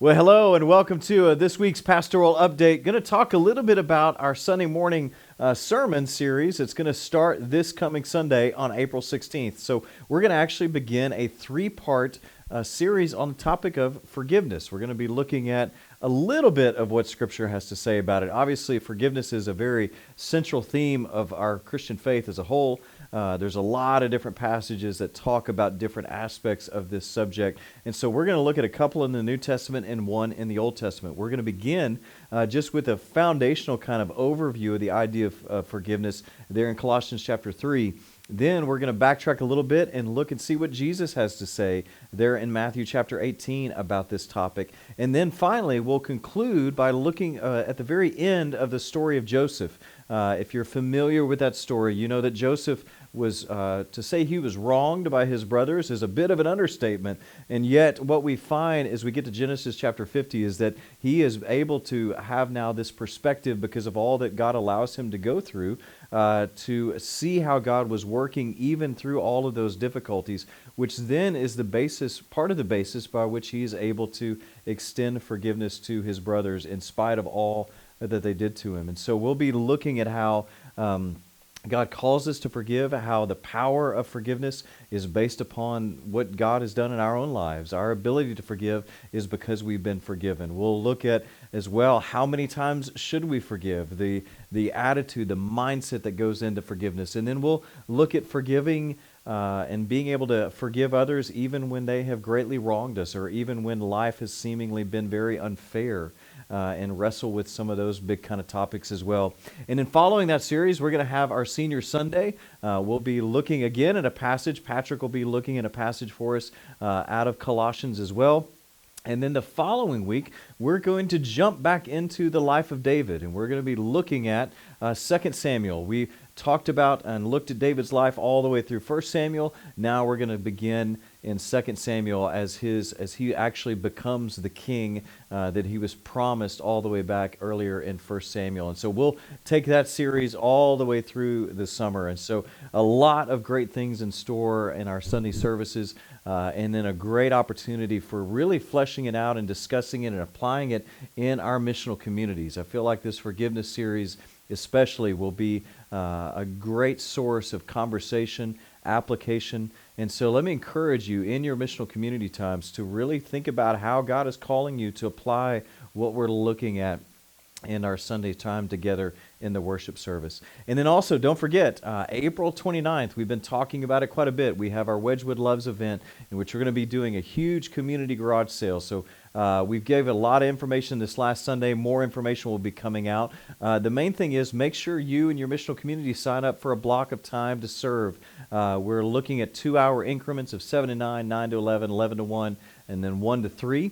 Well, hello and welcome to this week's Pastoral Update. Going to talk a little bit about our Sunday morning sermon series. It's going to start this coming Sunday on April 16th. So we're going to actually begin a three-part series on the topic of forgiveness. We're going to be looking at a little bit of what Scripture has to say about it. Obviously, forgiveness is a very central theme of our Christian faith as a whole. There's a lot of different passages that talk about different aspects of this subject. And so we're going to look at a couple in the New Testament and one in the Old Testament. We're going to begin just with a foundational kind of overview of the idea of forgiveness there in Colossians chapter 3. Then we're going to backtrack a little bit and look and see what Jesus has to say there in Matthew chapter 18 about this topic. And then finally, we'll conclude by looking at the very end of the story of Joseph. If you're familiar with that story, you know that Joseph was, to say he was wronged by his brothers is a bit of an understatement. And yet what we find as we get to Genesis chapter 50 is that he is able to have now this perspective because of all that God allows him to go through, to see how God was working even through all of those difficulties, which then is the basis, part of the basis by which he is able to extend forgiveness to his brothers in spite of all that they did to him. And so we'll be looking at how God calls us to forgive, how the power of forgiveness is based upon what God has done in our own lives. Our ability to forgive is because we've been forgiven. We'll look at as well how many times should we forgive, the attitude, the mindset that goes into forgiveness. And then we'll look at forgiving and being able to forgive others even when they have greatly wronged us or even when life has seemingly been very unfair. And wrestle with some of those big kind of topics as well. And in following that series, we're going to have our Senior Sunday. We'll be looking again at a passage. Patrick will be looking at a passage for us out of Colossians as well. And then the following week, we're going to jump back into the life of David, and we're going to be looking at 2 Samuel. We talked about and looked at David's life all the way through 1 Samuel. Now we're going to begin in 2 Samuel as he actually becomes the king that he was promised all the way back earlier in 1 Samuel. And so we'll take that series all the way through the summer. And so a lot of great things in store in our Sunday services, and then a great opportunity for really fleshing it out and discussing it and applying it in our missional communities. I feel like this forgiveness series especially will be a great source of conversation, application. And so let me encourage you in your missional community times to really think about how God is calling you to apply what we're looking at in our Sunday time together in the worship service. And then also, don't forget, April 29th, we've been talking about it quite a bit. We have our Wedgwood Loves event in which we're going to be doing a huge community garage sale. So we've gave a lot of information this last Sunday. More information will be coming out. The main thing is make sure you and your missional community sign up for a block of time to serve. We're looking at 2-hour increments of 7 to 9, 9 to 11, 11 to 1, and then 1 to 3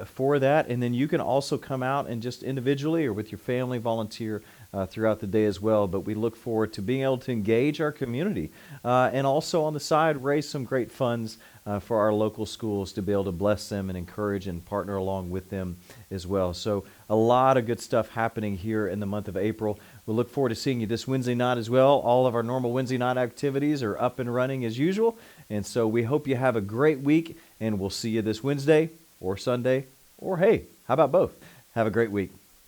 for that. And then you can also come out and just individually or with your family volunteer throughout the day as well. But we look forward to being able to engage our community and also on the side raise some great funds for our local schools to be able to bless them and encourage and partner along with them as well. So a lot of good stuff happening here in the month of April. We look forward to seeing you this Wednesday night as well. All of our normal Wednesday night activities are up and running as usual. And so we hope you have a great week, and we'll see you this Wednesday or Sunday, or hey, how about both? Have a great week.